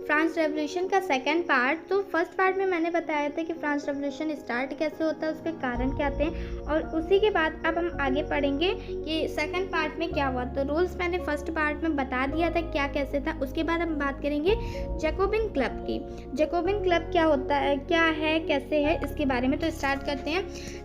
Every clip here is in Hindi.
फ्रांस रेवोल्यूशन का सेकंड पार्ट। तो फर्स्ट पार्ट में मैंने बताया था कि फ्रांस रेवोल्यूशन स्टार्ट कैसे होता है, उसके कारण क्या थे, और उसी के बाद अब हम आगे पढ़ेंगे कि सेकंड पार्ट में क्या हुआ। तो रूल्स मैंने फर्स्ट पार्ट में बता दिया था क्या कैसे था। उसके बाद हम बात करेंगे जैकोबिन क्लब की। जैकोबिन क्लब क्या होता है, क्या है, कैसे है, इसके बारे में। तो स्टार्ट करते हैं।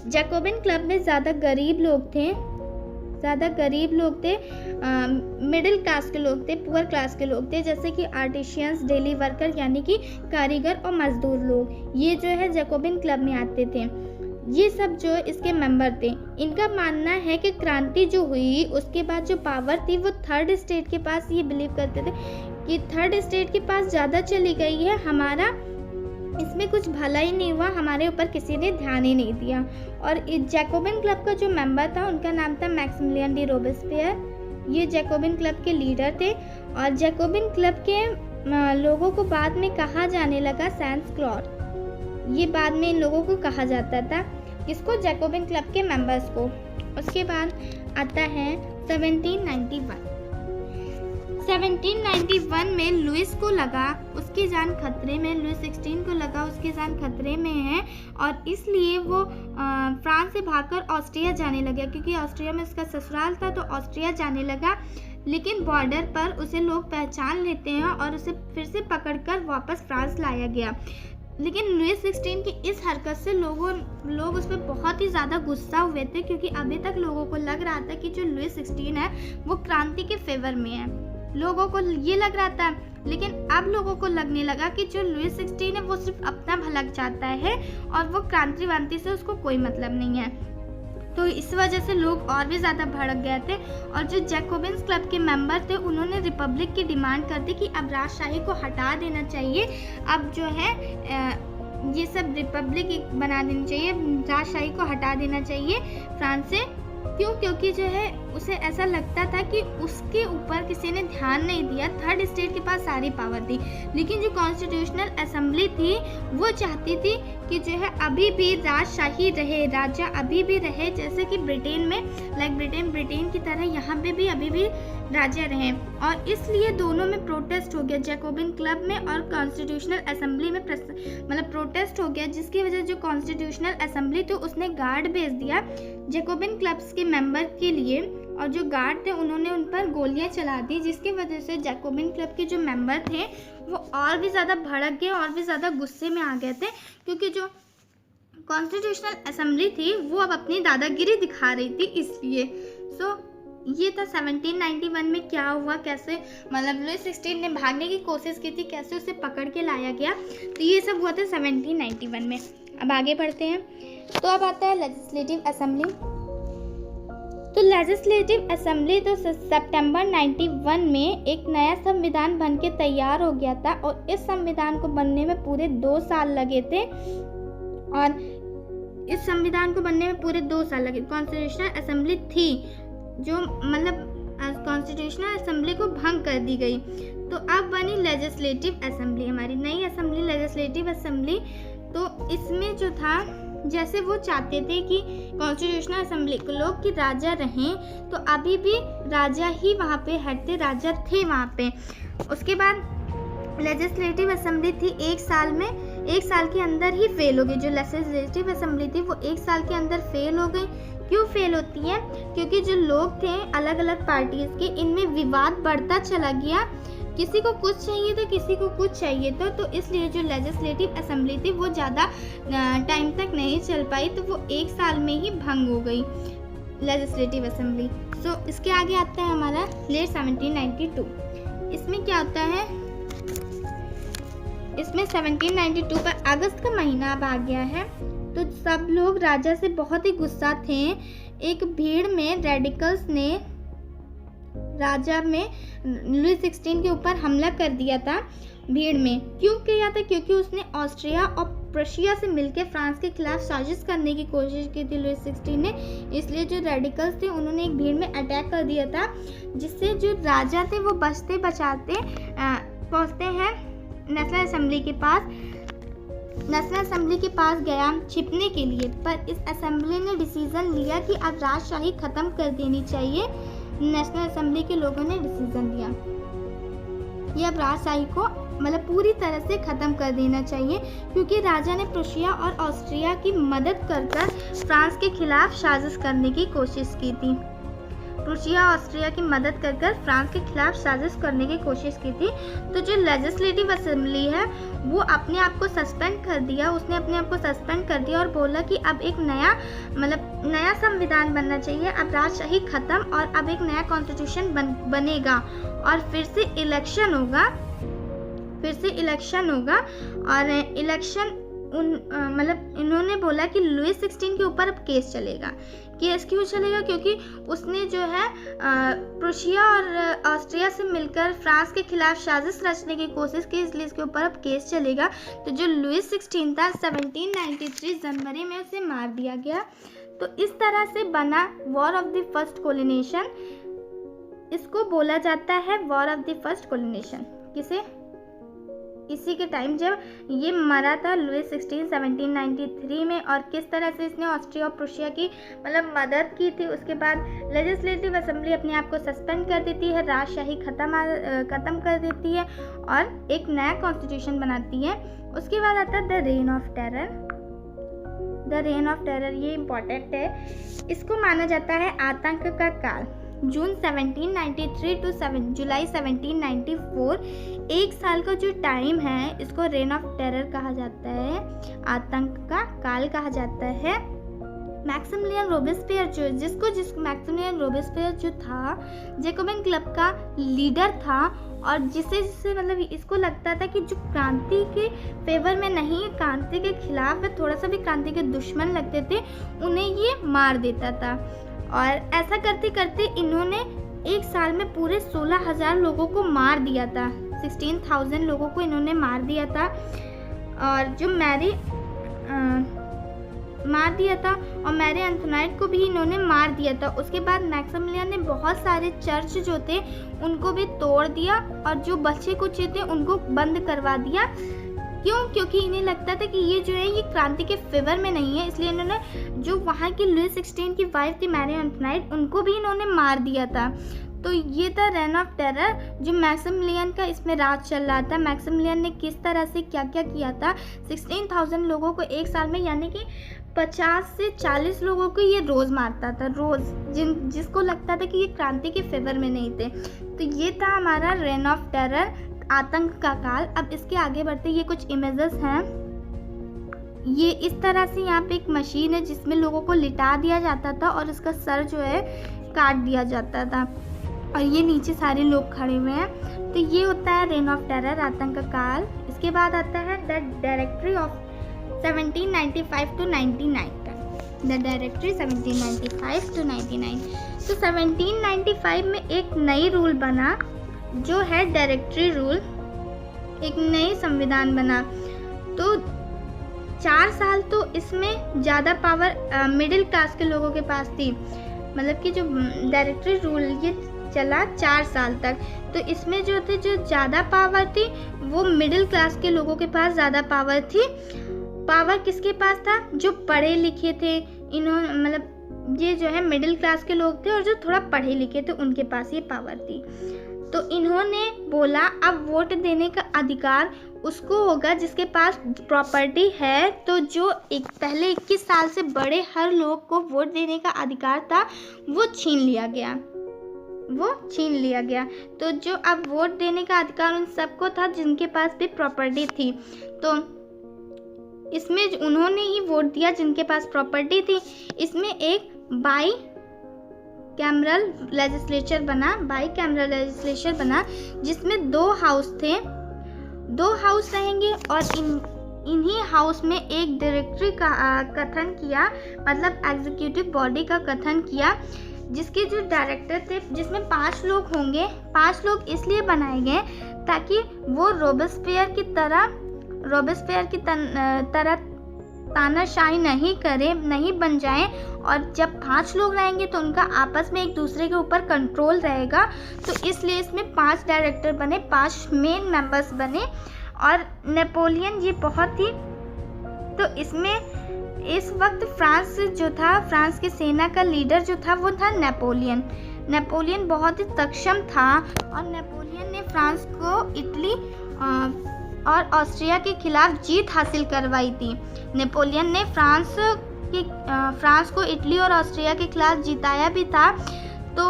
जैकोबिन क्लब में ज़्यादा गरीब लोग थे, मिडिल क्लास के लोग थे, पुअर क्लास के लोग थे, जैसे कि आर्टिशियंस, डेली वर्कर यानी कि कारीगर और मजदूर लोग, ये जो है जैकोबिन क्लब में आते थे। ये सब जो इसके मेंबर थे, इनका मानना है कि क्रांति जो हुई उसके बाद जो पावर थी वो थर्ड स्टेट के पास, ये बिलीव करते थे कि थर्ड स्टेट के पास ज़्यादा चली गई है, हमारा इसमें कुछ भला ही नहीं हुआ, हमारे ऊपर किसी ने ध्यान ही नहीं दिया। और इस जैकोबिन क्लब का जो मेंबर था उनका नाम था मैक्सिमिलियन डी रोबेस्पियर। ये जैकोबिन क्लब के लीडर थे और जैकोबिन क्लब के लोगों को बाद में कहा जाने लगा सैंस क्लॉड। ये बाद में इन लोगों को कहा जाता था, किसको, जैकोबिन क्लब के मेंबर्स को। उसके बाद आता है 1791 में लुइस को लगा उसकी जान खतरे में, लुइस 16 को लगा उसकी जान खतरे में है, और इसलिए वो फ्रांस से भागकर ऑस्ट्रिया जाने लगा, क्योंकि ऑस्ट्रिया में उसका ससुराल था, तो ऑस्ट्रिया जाने लगा। लेकिन बॉर्डर पर उसे लोग पहचान लेते हैं और उसे फिर से पकड़कर वापस फ्रांस लाया गया। लेकिन लुइस 16 की इस हरकत से लोग उस पर बहुत ही ज़्यादा गुस्सा हुए थे, क्योंकि अभी तक लोगों को लग रहा था कि जो लुइस 16 है वो क्रांति के फेवर में है, लोगों को ये लग रहा था। लेकिन अब लोगों को लगने लगा कि जो लुइस 16 है वो सिर्फ अपना भला चाहता है और वो क्रांति से उसको कोई मतलब नहीं है। तो इस वजह से लोग और भी ज़्यादा भड़क गए थे, और जो जैकोबिन्स क्लब के मेंबर थे उन्होंने रिपब्लिक की डिमांड कर दी कि अब राजशाही को हटा देना चाहिए, अब जो है ये सब रिपब्लिक बना देनी चाहिए, राजशाही को हटा देना चाहिए फ्रांस से। क्यों? क्योंकि जो है उसे ऐसा लगता था कि उसके ऊपर किसी ने ध्यान नहीं दिया, थर्ड स्टेट के पास सारी पावर थी। लेकिन जो कॉन्स्टिट्यूशनल असेंबली थी वो चाहती थी कि जो है अभी भी राजशाही रहे, राजा अभी भी रहे, जैसे कि ब्रिटेन में, ब्रिटेन की तरह यहाँ पे भी अभी भी राजा रहे। और इसलिए दोनों में प्रोटेस्ट हो गया, जैकोबिन क्लब में और कॉन्स्टिट्यूशनल असेंबली में प्रोटेस्ट हो गया, जिसकी वजह जो कॉन्स्टिट्यूशनल असेंबली थी उसने गार्ड भेज दिया जैकोबिन क्लब्स के मेंबर के लिए, और जो गार्ड थे उन्होंने उन पर गोलियां चला दी, जिसकी वजह से जैकोबिन क्लब के जो मेंबर थे वो और भी ज़्यादा भड़क गए, और भी ज़्यादा गुस्से में आ गए थे, क्योंकि जो कॉन्स्टिट्यूशनल असेंबली थी वो अब अपनी दादागिरी दिखा रही थी। इसलिए ये था 1791 में क्या हुआ, कैसे मतलब लुइस 16 ने भागने की कोशिश की थी, कैसे उसे पकड़ के लाया गया। तो ये सब हुआ था 1791 में। अब आगे बढ़ते हैं। तो अब आता है लेजिस्लेटिव असेंबली। तो लेजिस्लेटिव असेंबली तो सितंबर 91 में एक नया संविधान बन के तैयार हो गया था, और इस संविधान को बनने में पूरे 2 साल लगे थे, और इस संविधान को बनने में पूरे 2 साल लगे। कॉन्स्टिट्यूशनल असेंबली थी जो मतलब कॉन्स्टिट्यूशनल असेंबली को भंग कर दी गई, तो अब बनी लेजिस्लेटिव असेंबली, हमारी नई असेंबली लेजिस्लेटिव असेंबली। तो इसमें जो था, जैसे वो चाहते थे कि कॉन्स्टिट्यूशनल असेंबली के लोग कि राजा रहें, तो अभी भी राजा ही वहाँ पे हेड थे, राजा थे वहाँ पे। उसके बाद लेजिस्लेटिव असेंबली थी, 1 साल के अंदर ही फेल हो गई। जो लेजिस्लेटिव असेंबली थी वो 1 साल के अंदर फेल हो गई। क्यों फेल होती है? क्योंकि जो लोग थे अलग अलग पार्टीज के, इनमें विवाद बढ़ता चला गया, किसी को कुछ चाहिए था, किसी को कुछ चाहिए था, तो इसलिए जो लेजिस्लेटिव असेंबली थी वो ज़्यादा टाइम तक नहीं चल पाई, तो वो 1 साल में ही भंग हो गई लेजिस्लेटिव असेंबली। इसके आगे आता है हमारा लेट 1792। इसमें क्या होता है, इसमें 1792 पर अगस्त का महीना अब आ गया है, तो सब लोग राजा से बहुत ही गुस्सा थे। एक भीड़ में रेडिकल्स ने राजा में लुइस 16 के ऊपर हमला कर दिया था भीड़ में। क्यों किया था? क्योंकि उसने ऑस्ट्रिया और प्रशिया से मिलकर फ्रांस के खिलाफ साजिश करने की कोशिश की थी लुइस 16 ने। इसलिए जो रेडिकल्स थे उन्होंने एक भीड़ में अटैक कर दिया था, जिससे जो राजा थे वो बचते बचाते पहुंचते हैं नेशनल असेंबली के पास। नेशनल असेंबली के पास गया छिपने के लिए, पर इस असेंबली ने डिसीजन लिया कि अब राजशाही खत्म कर देनी चाहिए। नेशनल असेंबली के लोगों ने डिसीजन लिया कि अब राजशाही को मतलब पूरी तरह से ख़त्म कर देना चाहिए, क्योंकि राजा ने प्रूशिया और ऑस्ट्रिया की मदद कर फ्रांस के खिलाफ साजिश करने की कोशिश की थी। प्रूशिया ऑस्ट्रिया की मदद कर फ्रांस के खिलाफ साजिश करने की कोशिश की थी। तो जो लेजिस्लेटिव असेंबली है वो अपने आप को सस्पेंड कर दिया, उसने अपने आप को सस्पेंड कर दिया और बोला कि अब एक नया संविधान बनना चाहिए, अब राजशाही खत्म और अब एक नया कॉन्स्टिट्यूशन बनेगा और फिर से इलेक्शन होगा और इलेक्शन इन्होंने बोला कि लुई 16 के ऊपर अब केस चलेगा। केस क्यों चलेगा? क्योंकि उसने जो है प्रूशिया और ऑस्ट्रिया से मिलकर फ्रांस के खिलाफ साजिश रचने की कोशिश की, इसलिए इसके ऊपर अब केस चलेगा। तो जो लुई 16 था 1793 जनवरी में उसे मार दिया गया। तो इस तरह से बना वॉर ऑफ द फर्स्ट कोलिनेशन। इसको बोला जाता है वॉर ऑफ द फर्स्ट कोलिनेशन। किसे? इसी के टाइम जब ये मरा था लुई 16 1793 में, और किस तरह से इसने ऑस्ट्रिया और प्रूशिया की मदद की थी। उसके बाद लेजिस्लेटिव असेंबली अपने आप को सस्पेंड कर देती है, राजशाही खत्म कर देती है और एक नया कॉन्स्टिट्यूशन बनाती है। उसके बाद आता है द रेन ऑफ टेरर। ये इम्पोर्टेंट है। इसको माना जाता है आतंक का काल। जून 1793 टू जुलाई 1794, एक साल का जो टाइम है इसको रेन ऑफ टेरर कहा जाता है, आतंक का काल कहा जाता है। मैक्सिमिलियन रोबेस्पियर मैक्सिमिलियन रोबेस्पियर जो था जैकोबिन क्लब का लीडर था, और जिसे इसको लगता था कि जो क्रांति के फेवर में नहीं, क्रांति के खिलाफ है, थोड़ा सा भी क्रांति के दुश्मन लगते थे, उन्हें ये मार देता था। और ऐसा करते करते इन्होंने एक साल में पूरे 16,000 लोगों को मार दिया था। 16,000 लोगों को इन्होंने मार दिया था। और जो मैरी एंथोनाइट को भी इन्होंने मार दिया था। उसके बाद मैक्सिमिलियन ने बहुत सारे चर्च जो थे उनको भी तोड़ दिया और जो बचे कुछ थे उनको बंद करवा दिया। क्यों? क्योंकि इन्हें लगता था कि ये जो है ये क्रांति के फेवर में नहीं है, इसलिए इन्होंने जो वहाँ की लुई 16 की वाइफ थी मैरी एंथोनाइट, उनको भी इन्होंने मार दिया था। तो ये था रेन ऑफ टेरर जो मैक्सिमिलियन का इसमें राज चल रहा था। मैक्सिमिलियन ने किस तरह से क्या क्या किया था, 16,000 लोगों को एक साल में, यानी कि 50 से 40 लोगों को ये रोज़ मारता था, रोज़, जिसको लगता था कि ये क्रांति के फेवर में नहीं थे। तो ये था हमारा रेन ऑफ टेरर, आतंक का काल। अब इसके आगे बढ़ते, ये कुछ इमेजेस हैं। ये इस तरह से यहाँ पे एक मशीन है जिसमें लोगों को लिटा दिया जाता था और इसका सर जो है काट दिया जाता था, और ये नीचे सारे लोग खड़े हुए हैं। तो ये होता है रेन ऑफ टेरर, आतंक का काल। इसके बाद आता है द डायरेक्टरी ऑफ 1795 to 99 तक। The directory 1795 to 99। तो 1795 में एक नई रूल बना जो है डायरेक्टरी रूल, एक नई संविधान बना। तो 4 साल तो इसमें ज़्यादा पावर मिडिल क्लास के लोगों के पास थी, मतलब कि जो डायरेक्टरी रूल ये चला 4 साल तक। तो इसमें जो ज़्यादा पावर थी वो मिडिल क्लास के लोगों के पास ज़्यादा पावर थी। पावर किसके पास था? जो पढ़े लिखे थे, ये जो है मिडिल क्लास के लोग थे और जो थोड़ा पढ़े लिखे थे उनके पास ये पावर थी। तो इन्होंने बोला अब वोट देने का अधिकार उसको होगा जिसके पास प्रॉपर्टी है। तो जो पहले 21 साल से बड़े हर लोग को वोट देने का अधिकार था वो छीन लिया गया। तो जो अब वोट देने का अधिकार उन सबको था जिनके पास भी प्रॉपर्टी थी। तो इसमें उन्होंने ही वोट दिया जिनके पास प्रॉपर्टी थी। इसमें एक बाई कैमरल लेजिस्लेचर बना जिसमें 2 हाउस थे, 2 हाउस रहेंगे और इन्हीं हाउस में एक डायरेक्टरी का कथन किया, मतलब एग्जीक्यूटिव बॉडी का कथन किया, जिसके जो डायरेक्टर थे जिसमें 5 लोग होंगे। 5 लोग इसलिए बनाए गए ताकि वो रोबेस्पियर की तरह तानाशाही नहीं बन जाए, और जब 5 लोग रहेंगे तो उनका आपस में एक दूसरे के ऊपर कंट्रोल रहेगा। तो इसलिए इसमें 5 डायरेक्टर बने, 5 मेन मेंबर्स बने। और नेपोलियन ये बहुत ही, तो इसमें इस वक्त फ्रांस की सेना का लीडर जो था वो था नेपोलियन बहुत ही सक्षम था, और नेपोलियन ने फ्रांस को इटली और ऑस्ट्रिया के खिलाफ जीत हासिल करवाई थी। नेपोलियन ने फ्रांस को इटली और ऑस्ट्रिया के खिलाफ जिताया भी था, तो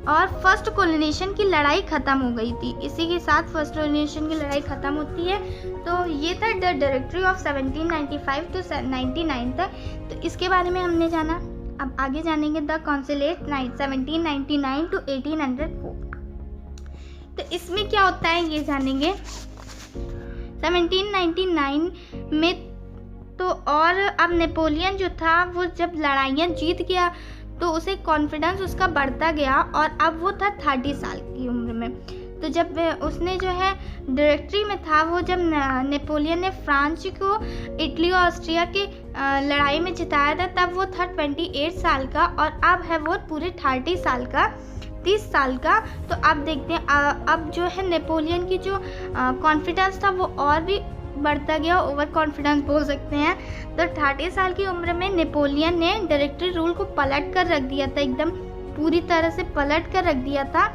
और फर्स्ट कोलिनेशन की लड़ाई ख़त्म हो गई थी। इसी के साथ फर्स्ट कोलिनेशन की लड़ाई ख़त्म होती है। तो ये था द डायरेक्टरी ऑफ 1795 to 99 तक। तो इसके बारे में हमने जाना। अब आगे जानेंगे द कॉन्सुलेट नाइट 1799 to 1804। तो इसमें क्या होता है ये जानेंगे। 1799 में तो और अब नेपोलियन जो था वो जब लड़ाइयाँ जीत गया तो उसे कॉन्फिडेंस उसका बढ़ता गया और अब वो था 30 साल की उम्र में। तो जब उसने जो है डायरेक्टरी में था, वो जब नेपोलियन ने फ्रांस को इटली और ऑस्ट्रिया की लड़ाई में जिताया था तब वो था 28 साल का और अब है वो पूरे 30 साल का, 30 साल का। तो अब देखते हैं अब जो है नेपोलियन की जो कॉन्फिडेंस था वो और भी बढ़ता गया, ओवर कॉन्फिडेंस बोल सकते हैं। तो 30 साल की उम्र में नेपोलियन ने डायरेक्टरी रूल को पलट कर रख दिया था, एकदम पूरी तरह से पलट कर रख दिया था।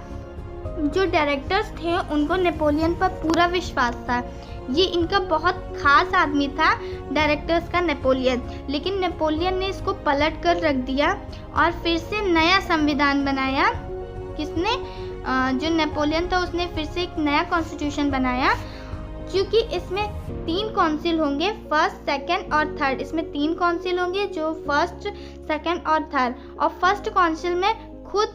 जो डायरेक्टर्स थे उनको नेपोलियन पर पूरा विश्वास था। ये इनका बहुत खास आदमी था डायरेक्टर्स का नेपोलियन, लेकिन नेपोलियन ने इसको पलट कर रख दिया और फिर से नया संविधान बनाया। किसने? जो नेपोलियन था उसने फिर से एक नया कॉन्स्टिट्यूशन बनाया, क्योंकि इसमें 3 काउंसिल होंगे, फर्स्ट, सेकंड और थर्ड। इसमें 3 काउंसिल होंगे जो फर्स्ट, सेकंड और थर्ड। और फर्स्ट काउंसिल में खुद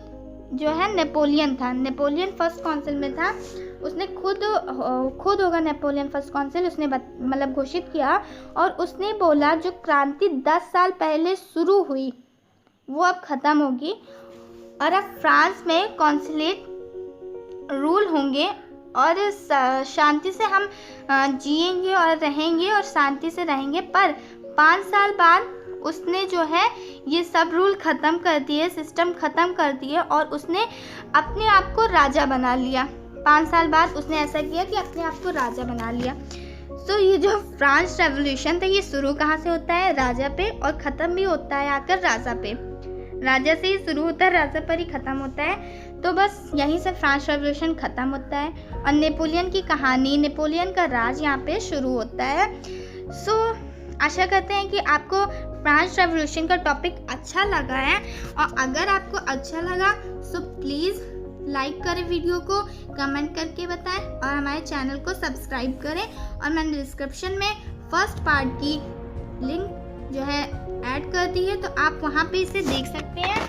जो है नेपोलियन था। नेपोलियन फर्स्ट काउंसिल में था, उसने खुद होगा नेपोलियन फर्स्ट काउंसिल, उसने मतलब घोषित किया और उसने बोला जो क्रांति 10 साल पहले शुरू हुई वो अब ख़त्म होगी और अब फ्रांस में कॉन्सुलेट रूल होंगे और शांति से हम जिएंगे और रहेंगे और शांति से रहेंगे। पर 5 साल बाद उसने जो है ये सब रूल ख़त्म कर दिए, सिस्टम ख़त्म कर दिए और उसने अपने आप को राजा बना लिया। 5 साल बाद उसने ऐसा किया कि अपने आप को राजा बना लिया। सो ये जो फ्रांस रेवोल्यूशन था ये शुरू कहाँ से होता है? राजा पे, और ख़त्म भी होता है आकर राजा पे। राजा से ही शुरू होता है, राजा पर ही ख़त्म होता है। तो बस यहीं से फ्रांस रेवोल्यूशन ख़त्म होता है और नेपोलियन की कहानी, नेपोलियन का राज यहाँ पे शुरू होता है। सो आशा करते हैं कि आपको फ्रांस रेवोल्यूशन का टॉपिक अच्छा लगा है, और अगर आपको अच्छा लगा सो प्लीज़ लाइक करें वीडियो को, कमेंट करके बताएं और हमारे चैनल को सब्सक्राइब करें। और मैंने डिस्क्रिप्शन में फर्स्ट पार्ट की लिंक जो है ऐड कर दी है, तो आप वहाँ पे इसे देख सकते हैं।